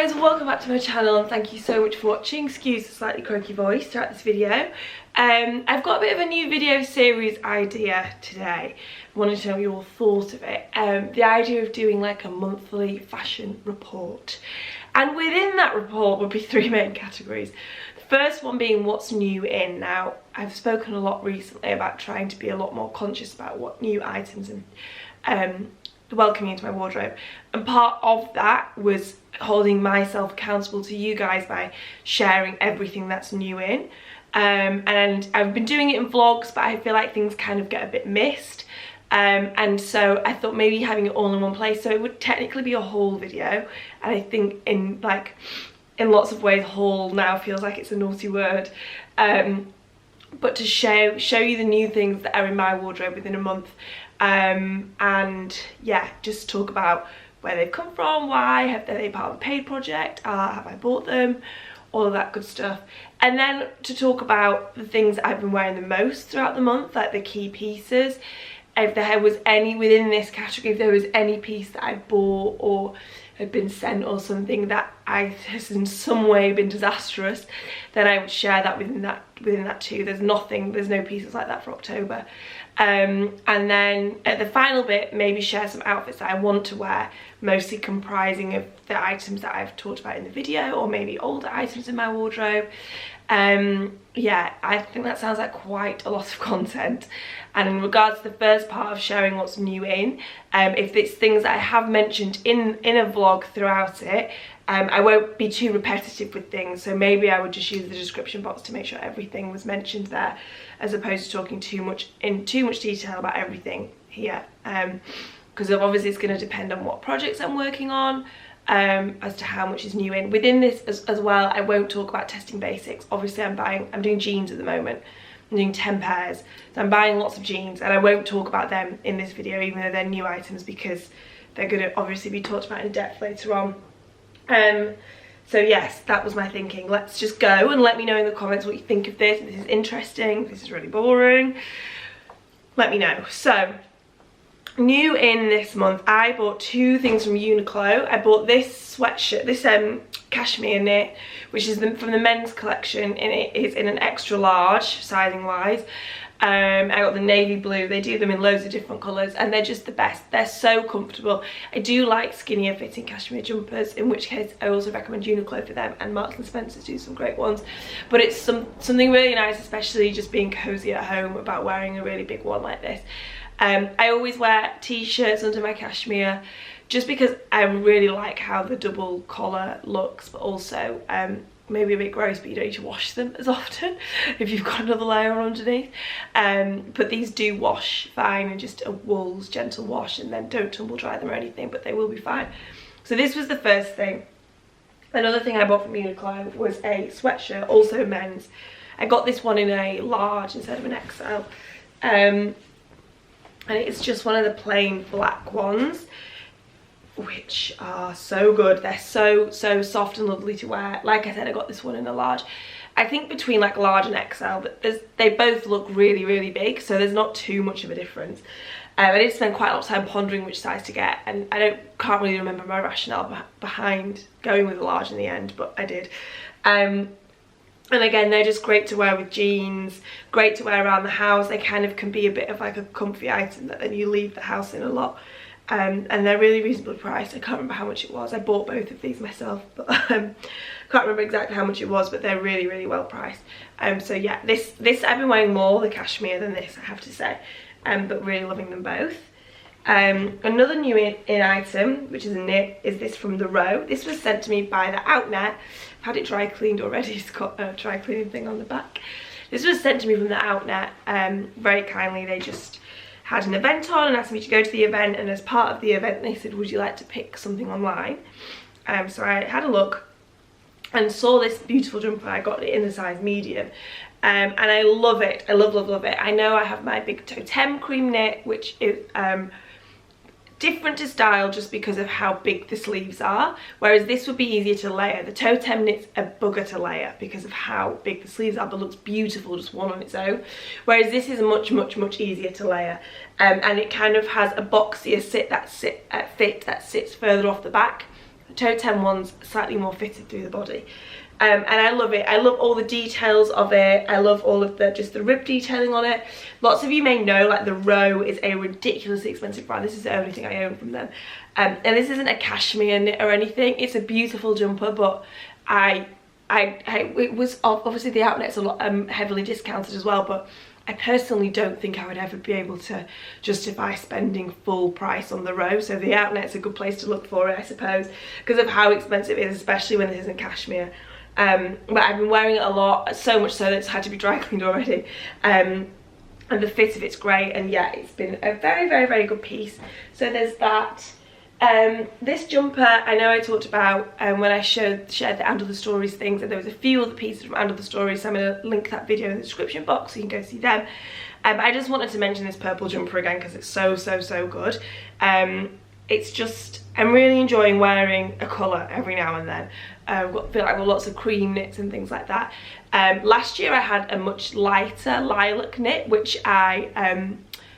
guys, welcome back to my channel and thank you so much for watching. Excuse the slightly croaky voice throughout this video. I've got a bit of a new video series idea today. I wanted to know your thoughts of it. The idea of doing like a monthly fashion report. And within that report would be three main categories. The first one being what's new in. Now, I've spoken a lot recently about trying to be a lot more conscious about what new items and welcoming into my wardrobe, and part of that was holding myself accountable to you guys by sharing everything that's new in, and I've been doing it in vlogs, but I feel like things kind of get a bit missed, and so I thought maybe having it all in one place, so it would technically be a haul video, and I think in lots of ways haul now feels like it's a naughty word, but to show you the new things that are in my wardrobe within a month. And yeah, just talk about where they've come from, why, have they part of a paid project, have I bought them, all of that good stuff. And then to talk about the things I've been wearing the most throughout the month, like the key pieces. If there was any within this category, if there was any piece that I bought or had been sent or something that has in some way been disastrous, then I would share that within that too. There's no pieces like that for October. And then at the final bit, maybe share some outfits that I want to wear, mostly comprising of the items that I've talked about in the video, or maybe older items in my wardrobe. Yeah, I think that sounds like quite a lot of content. And in regards to the first part of sharing what's new in, if it's things that I have mentioned in a vlog throughout it, I won't be too repetitive with things, so maybe I would just use the description box to make sure everything was mentioned there, as opposed to talking too much detail about everything here, because obviously it's going to depend on what projects I'm working on, as to how much is new in. Within this as well, I won't talk about testing basics. Obviously I'm doing jeans at the moment. I'm doing 10 pairs, so I'm buying lots of jeans, and I won't talk about them in this video, even though they're new items, because they're going to obviously be talked about in depth later on. So yes, that was my thinking. Let's just go and let me know in the comments what you think of this. If this is interesting, if this is really boring, let me know. So new in this month, I bought two things from Uniqlo. I bought this sweatshirt, this cashmere knit, which is from the men's collection, and it is in an extra large sizing wise. I got the navy blue. They do them in loads of different colours, and they're just the best. They're so comfortable. I do like skinnier fitting cashmere jumpers, in which case I also recommend Uniqlo for them, and Marks and Spencer do some great ones. But it's something really nice, especially just being cosy at home, about wearing a really big one like this. I always wear t-shirts under my cashmere, just because I really like how the double collar looks, but also maybe a bit gross, but you don't need to wash them as often if you've got another layer underneath. But these do wash fine, and just a wool's gentle wash, and then don't tumble dry them or anything, but they will be fine. So this was the first thing. Another thing I bought from Uniqlo was a sweatshirt, also men's. I got this one in a large instead of an XL, and it's just one of the plain black ones, which are so good. They're so soft and lovely to wear. Like I said, I got this one in a large. I think between like large and XL, but they both look really big, so there's not too much of a difference. I did spend quite a lot of time pondering which size to get, and I can't really remember my rationale behind going with a large in the end, but I did. And again, they're just great to wear with jeans, great to wear around the house. They kind of can be a bit of like a comfy item that then you leave the house in a lot. And they're really reasonably priced. I can't remember how much it was. I bought both of these myself, but can't remember exactly how much it was, but they're really well priced. So yeah, this I've been wearing more the cashmere than this, I have to say, but really loving them both. Another new in item, which is a knit, is this from the Row. This was sent to me by the Outnet. I've had it dry cleaned already. It's got a dry cleaning thing on the back. This was sent to me from the Outnet, very kindly. They just had an event on and asked me to go to the event, and as part of the event they said, would you like to pick something online? So I had a look and saw this beautiful jumper. I got it in the size medium, and I love it. I love it. I know I have my big Toteme cream knit, which is different to style just because of how big the sleeves are, whereas this would be easier to layer. The Toteme knit's a bugger to layer because of how big the sleeves are, but looks beautiful just one on its own, whereas this is much easier to layer, and it kind of has a boxier fit that sits further off the back. The Toteme one's slightly more fitted through the body. And I love it. I love all the details of it. I love all of just the rib detailing on it. Lots of you may know, like, the Raey is a ridiculously expensive brand. This is the only thing I own from them. And this isn't a cashmere knit or anything. It's a beautiful jumper, but it was obviously the outlet's a lot heavily discounted as well, but I personally don't think I would ever be able to justify spending full price on the Raey, so the outlet's a good place to look for it, I suppose, because of how expensive it is, especially when this isn't cashmere. But I've been wearing it a lot, so much so that it's had to be dry cleaned already. And the fit of it's great, and yeah, it's been a very, very, very good piece. So there's that. This jumper, I know I talked about when I shared the And Other Stories things, and there was a few other pieces from And Other Stories, so I'm going to link that video in the description box so you can go see them. I just wanted to mention this purple jumper again because it's so, so, so good. It's just, I'm really enjoying wearing a colour every now and then. I feel like I've got lots of cream knits and things like that. Last year I had a much lighter lilac knit, which I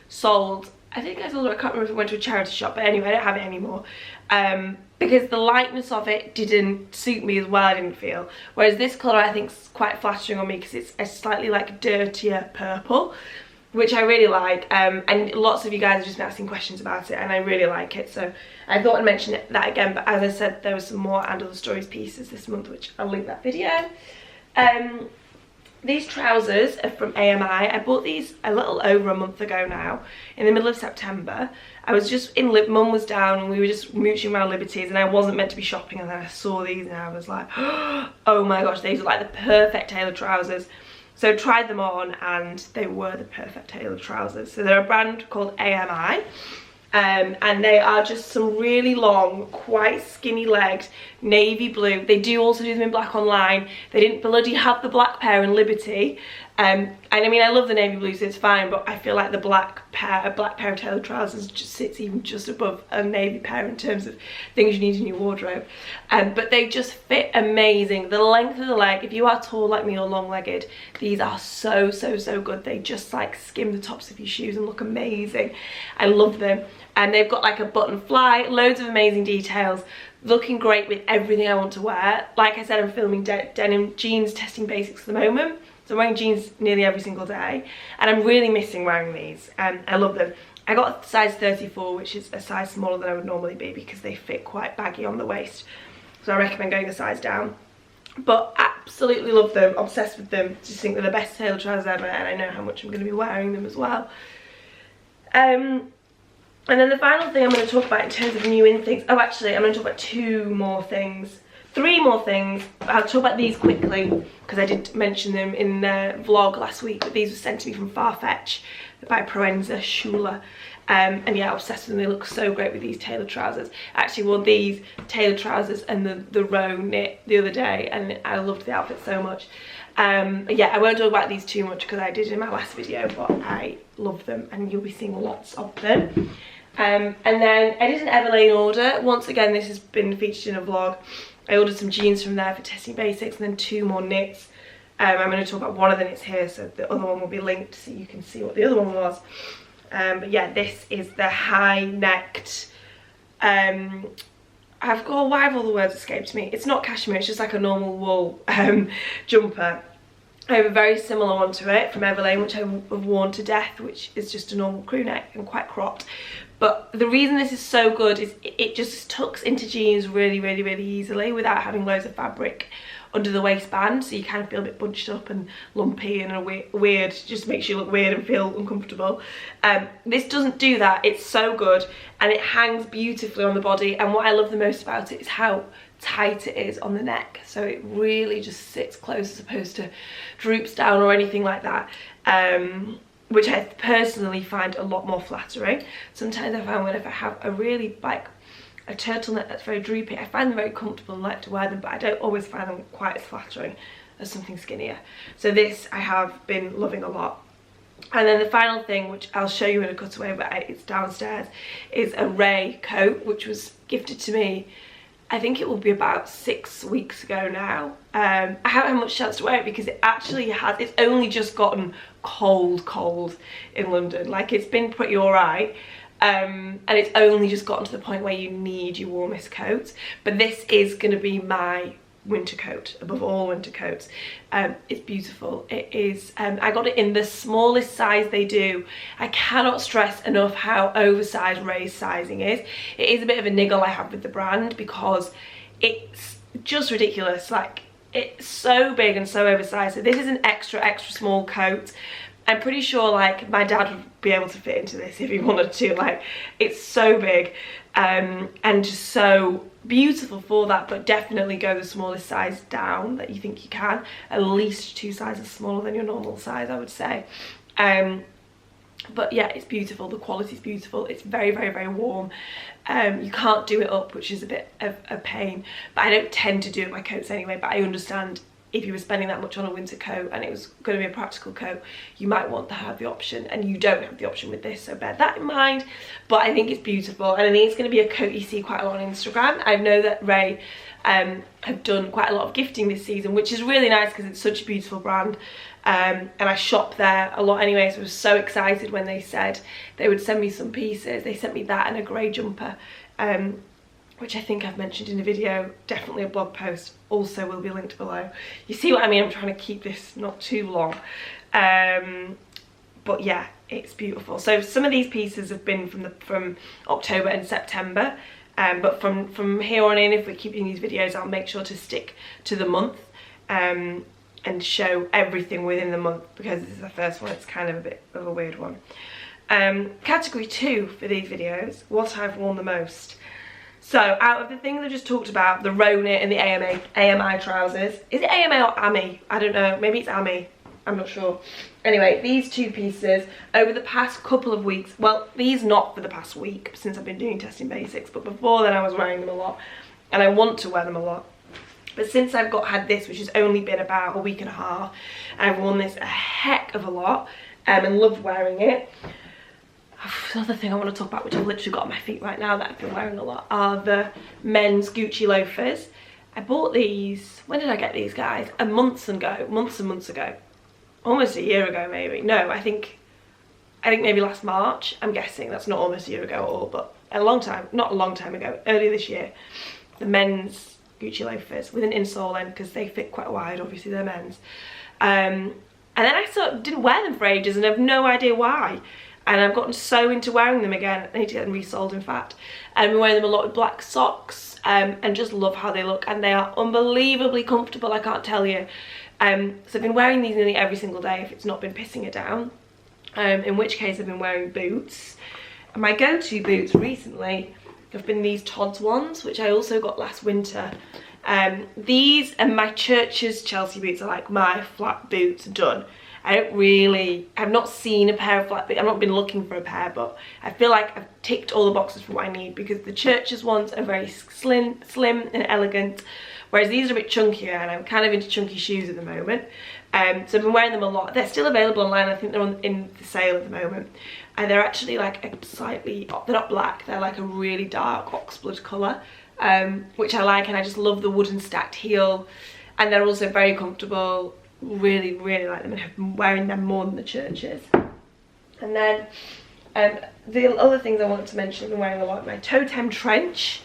sold. I think I told her, I can't remember if I went to a charity shop, but anyway, I don't have it anymore. Because the lightness of it didn't suit me as well, I didn't feel. Whereas this colour I think is quite flattering on me because it's a slightly like dirtier purple, which I really like. And lots of you guys have just been asking questions about it, and I really like it. So I thought I'd mention that again, but as I said, there was some more And Other Stories pieces this month, which I'll link that video. These trousers are from AMI. I bought these a little over a month ago now, in the middle of September. I was just in, Mum was down and we were just mooching around Liberties, and I wasn't meant to be shopping, and then I saw these and I was like, oh my gosh, these are like the perfect tailored trousers. So I tried them on and they were the perfect tailored trousers. So they're a brand called AMI. And they are just some really long, quite skinny legged, navy blue. They do also do them in black online. They didn't bloody have the black pair in Liberty. And I mean, I love the navy blue, so it's fine, but I feel like the black pair of tailored trousers just sits even just above a navy pair in terms of things you need in your wardrobe. But they just fit amazing. The length of the leg, if you are tall like me or long-legged, these are so, so, so good. They just like skim the tops of your shoes and look amazing. I love them. And they've got like a button fly, loads of amazing details, looking great with everything I want to wear. Like I said, I'm filming denim jeans testing basics at the moment, so I'm wearing jeans nearly every single day, and I'm really missing wearing these. I love them. I got a size 34, which is a size smaller than I would normally be because they fit quite baggy on the waist, so I recommend going a size down. But absolutely love them, obsessed with them, just think they're the best tailored trousers ever, and I know how much I'm going to be wearing them as well. And then the final thing I'm going to talk about in terms of new in things, oh actually I'm going to talk about three more things. I'll talk about these quickly because I did mention them in the vlog last week, but these were sent to me from Farfetch by Proenzer Shoes. And yeah, obsessed with them. They look so great with these tailored trousers. I actually wore these tailored trousers and the Raey knit the other day, and I loved the outfit so much. Yeah, I won't talk about these too much because I did in my last video, but I love them and you'll be seeing lots of them. And then I did an Everlane order. Once again, this has been featured in a vlog. I ordered some jeans from there for testing basics, and then 2 more knits. I'm going to talk about one of the knits here, so the other one will be linked so you can see what the other one was. But yeah, this is the high-necked, why have all the words escaped me? It's not cashmere, it's just like a normal wool jumper. I have a very similar one to it from Everlane, which I've worn to death, which is just a normal crew neck and quite cropped. But the reason this is so good is it just tucks into jeans really, really, really easily without having loads of fabric under the waistband, so you kind of feel a bit bunched up and lumpy and a weird, just makes you look weird and feel uncomfortable. This doesn't do that. It's so good, and it hangs beautifully on the body, and what I love the most about it is how tight it is on the neck, so it really just sits close as opposed to droops down or anything like that, which I personally find a lot more flattering. Sometimes I find whenever I have a really like a turtleneck that's very droopy, I find them very comfortable and like to wear them, but I don't always find them quite as flattering as something skinnier. So this I have been loving a lot. And then the final thing, which I'll show you in a cutaway, but it's downstairs, is a Raey coat, which was gifted to me, I think it will be about 6 weeks ago now. I haven't had much chance to wear it because it actually has, it's only just gotten cold in London. Like, it's been pretty alright, and it's only just gotten to the point where you need your warmest coats. But this is going to be my winter coat above all winter coats. It's beautiful. It is. I got it in the smallest size they do. I cannot stress enough how oversized Raey's sizing is. It is a bit of a niggle I have with the brand because it's just ridiculous. Like, it's so big and so oversized. So this is an extra small coat. I'm pretty sure like my dad would be able to fit into this if he wanted to. Like, it's so big and just so beautiful for that, but definitely go the smallest size down that you think you can. At least 2 sizes smaller than your normal size, I would say. But yeah, it's beautiful. The quality is beautiful. It's very warm. You can't do it up, which is a bit of a pain, but I don't tend to do it my coats anyway. But I understand if you were spending that much on a winter coat and it was going to be a practical coat, you might want to have the option, and you don't have the option with this, so bear that in mind. But I think it's beautiful, and I think it's going to be a coat you see quite a lot on Instagram. I know that Raey have done quite a lot of gifting this season, which is really nice because it's such a beautiful brand. And I shop there a lot anyway, so I was so excited when they said they would send me some pieces. They sent me that and a grey jumper, which I think I've mentioned in a video, definitely a blog post, also will be linked below. You see what I mean? I'm trying to keep this not too long. But yeah, it's beautiful. So some of these pieces have been from October and September, but from here on in, if we're keeping these videos, I'll make sure to stick to the month and show everything within the month, because this is the first one. It's kind of a bit of a weird one. Category 2 for these videos, what I've worn the most. So out of the things I just talked about, the Raey Knit and the AMI trousers. Is it AMA or AMI? I don't know. Maybe it's AMI. I'm not sure. Anyway, these 2 pieces over the past couple of weeks. Well, these not for the past week since I've been doing testing basics, but before then I was wearing them a lot, and I want to wear them a lot. But since I've had this, which has only been about a week and a half, I've worn this a heck of a lot and love wearing it. Another thing I want to talk about, which I've literally got on my feet right now that I've been wearing a lot, are the men's Gucci loafers. I bought these, when did I get these guys? Months and months ago. Almost a year ago maybe. No, I think maybe last March. I'm guessing that's not almost a year ago at all, but a long time, not a long time ago, earlier this year. The men's Gucci loafers with an insole in, because they fit quite wide, obviously they're men's. And then I sort of didn't wear them for ages and I have no idea why. And I've gotten so into wearing them again. I need to get them resold, in fact. And I'm wearing them a lot with black socks, and just love how they look. And they are unbelievably comfortable, I can't tell you. So I've been wearing these nearly every single day if it's not been pissing it down. In which case I've been wearing boots. And my go-to boots recently have been these Tod's ones, which I also got last winter. These and my Church's Chelsea boots are like my flat boots done. I've not seen a pair of flat boots. I've not been looking for a pair, but I feel like I've ticked all the boxes for what I need, because the Church's ones are very slim and elegant, whereas these are a bit chunkier, and I'm kind of into chunky shoes at the moment. So I've been wearing them a lot. They're still available online. I think they're in the sale at the moment. And they're actually like a slightly, they're not black, they're like a really dark oxblood colour, which I like, and I just love the wooden stacked heel. And they're also very comfortable. Really like them, and have been wearing them more than the Church's. And then the other things I wanted to mention, I've been wearing a lot, my Toteme trench,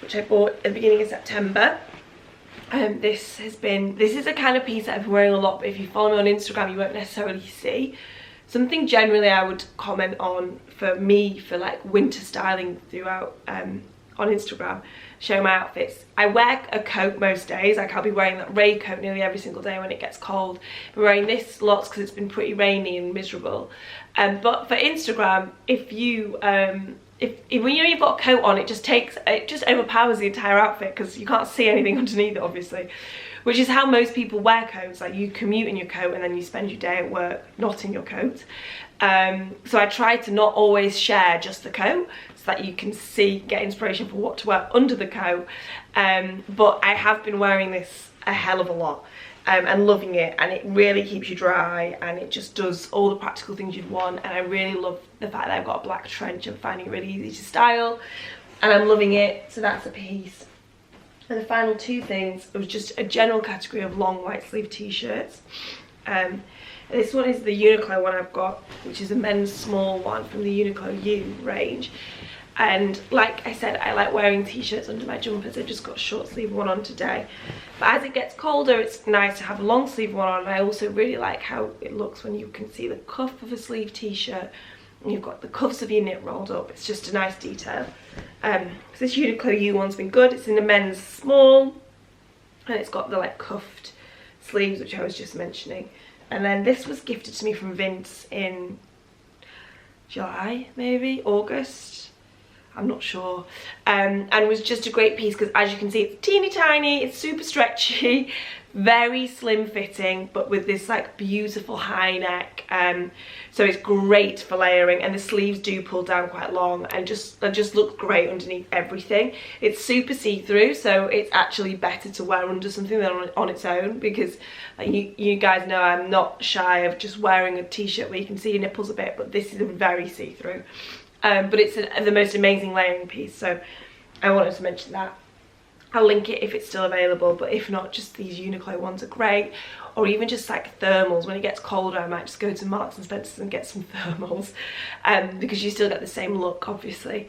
which I bought at the beginning of September. This is a kind of piece that I've been wearing a lot, but if you follow me on Instagram you won't necessarily see. Something generally I would comment on for me for like winter styling throughout on Instagram, show my outfits. I wear a coat most days. Like, I'll be wearing that Raey coat nearly every single day when it gets cold. I'm wearing this lots because it's been pretty rainy and miserable. But for Instagram, if you when you've got a coat on, it just overpowers the entire outfit, because you can't see anything underneath it, obviously. Which is how most people wear coats. Like, you commute in your coat and then you spend your day at work not in your coat. So I try to not always share just the coat, so that you can get inspiration for what to wear under the coat. But I have been wearing this a hell of a lot, and loving it, and it really keeps you dry, and it just does all the practical things you'd want. And I really love the fact that I've got a black trench. I'm finding it really easy to style, and I'm loving it. So that's a piece. And the final 2 things was just a general category of long white sleeve t-shirts. This one is the Uniqlo one I've got, which is a men's small one from the Uniqlo U range. And like I said, I like wearing t-shirts under my jumpers. I just got a short sleeve one on today. But as it gets colder, it's nice to have a long sleeve one on. And I also really like how it looks when you can see the cuff of a sleeve t-shirt. And you've got the cuffs of your knit rolled up. It's just a nice detail. So this Uniqlo U one's been good. It's in a men's small. And it's got the like cuffed sleeves, which I was just mentioning. And then this was gifted to me from Vince in July, maybe? August? I'm not sure. And was just a great piece because, as you can see, it's teeny tiny, it's super stretchy, very slim fitting, but with this like beautiful high neck. So it's great for layering, and the sleeves do pull down quite long and just look great underneath everything. It's super see-through, so it's actually better to wear under something than on its own, because like, you guys know I'm not shy of just wearing a t-shirt where you can see your nipples a bit, but this is very see-through. But it's the most amazing layering piece, so I wanted to mention that. I'll link it if it's still available, but if not, just these Uniqlo ones are great. Or even just like thermals. When it gets colder, I might just go to Marks and Spencer's and get some thermals, because you still get the same look, obviously.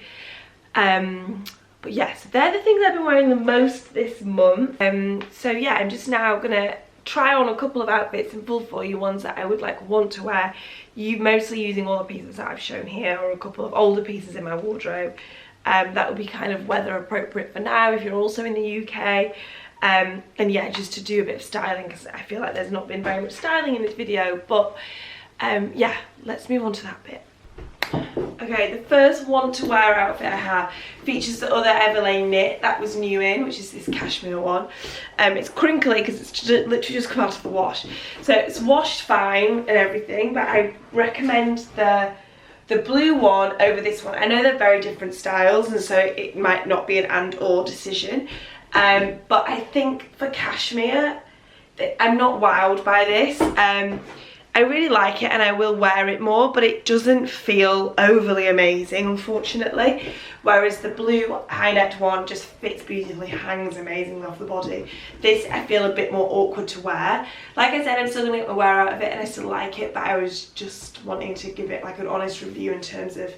But yes, they're the things I've been wearing the most this month. So yeah, I'm just now gonna try on a couple of outfits and pull for you ones that I would like want to wear. You mostly using all the pieces that I've shown here, or a couple of older pieces in my wardrobe. That would be kind of weather appropriate for now if you're also in the UK. And yeah, just to do a bit of styling, because I feel like there's not been very much styling in this video. But yeah, let's move on to that bit. Okay, the first want to wear outfit I have features the other Everlane Knit that was new in, which is this cashmere one. It's crinkly because it's literally just come out of the wash. So it's washed fine and everything, but I recommend the blue one over this one. I know they're very different styles, and so it might not be an and or decision. But I think for cashmere, I'm not wowed by this. I really like it and I will wear it more, but it doesn't feel overly amazing, unfortunately. Whereas the blue high neck one just fits beautifully, hangs amazingly off the body. This I feel a bit more awkward to wear. Like I said, I'm still gonna get my wear out of it and I still like it, but I was just wanting to give it like an honest review in terms of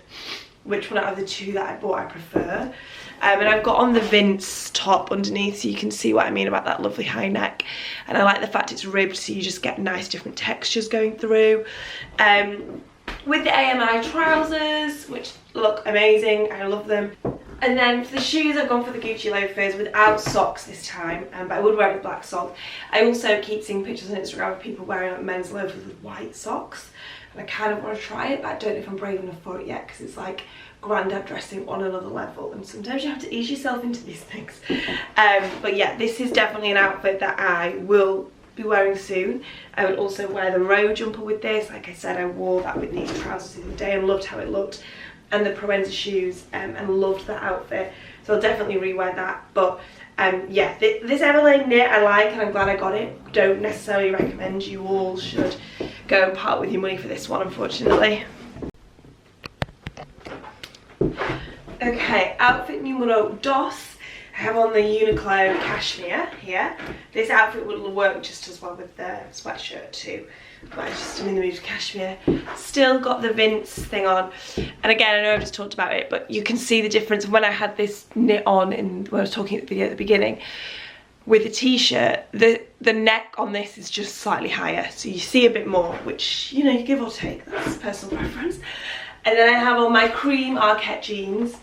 which one out of the two that I bought I prefer. And I've got on the Vince top underneath, so you can see what I mean about that lovely high neck. And I like the fact it's ribbed, so you just get nice different textures going through. With the AMI trousers, which look amazing, I love them. And then for the shoes, I've gone for the Gucci loafers without socks this time, but I would wear it with black socks. I also keep seeing pictures on Instagram of people wearing like men's loafers with white socks. And I kind of want to try it, but I don't know if I'm brave enough for it yet, because it's like grandad dressing on another level, and sometimes you have to ease yourself into these things. But yeah, this is definitely an outfit that I will be wearing soon. I would also wear the Raey jumper with this. Like I said, I wore that with these trousers the other day and loved how it looked, and the Proenzer shoes, and loved that outfit, so I'll definitely rewear that. But yeah, this Everlane Knit I like, and I'm glad I got it. Don't necessarily recommend you all should go and part with your money for this one, unfortunately. Okay, outfit numero dos. I have on the Uniqlo Cashmere here. This outfit would work just as well with the sweatshirt too, but I just am in the mood for cashmere. Still got the Vince thing on, and again, I know I've just talked about it, but you can see the difference when I had this knit on when I was talking at the video at the beginning. With the t-shirt, the neck on this is just slightly higher, so you see a bit more, which, you know, you give or take, that's personal preference. And then I have on my cream Arket jeans.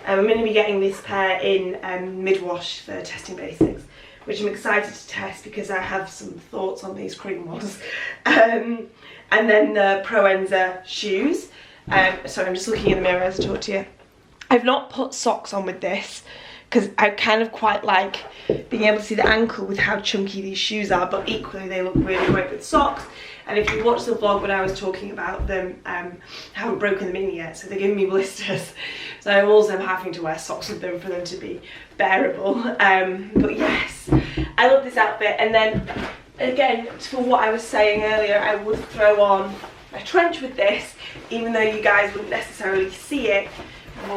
I'm going to be getting this pair in mid-wash for testing basics, which I'm excited to test because I have some thoughts on these cream ones. And then the Proenzer shoes. Sorry, I'm just looking in the mirror as I talk to you. I've not put socks on with this because I kind of quite like being able to see the ankle with how chunky these shoes are, but equally they look really great with socks. And if you watched the vlog when I was talking about them, I haven't broken them in yet, so they're giving me blisters. So I'm also having to wear socks with them for them to be bearable. But yes, I love this outfit. And then again, for what I was saying earlier, I would throw on a trench with this, even though you guys wouldn't necessarily see it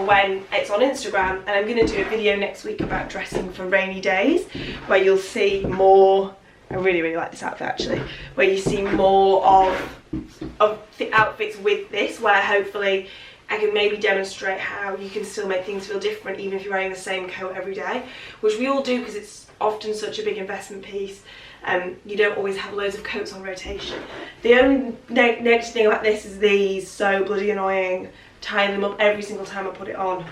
when it's on Instagram. And I'm going to do a video next week about dressing for rainy days, where you'll see more I really, really like this outfit actually, where you see more of the outfits with this, where hopefully I can maybe demonstrate how you can still make things feel different even if you're wearing the same coat every day, which we all do because it's often such a big investment piece. You don't always have loads of coats on rotation. The only negative thing about this is these so bloody annoying. Tying them up every single time I put it on.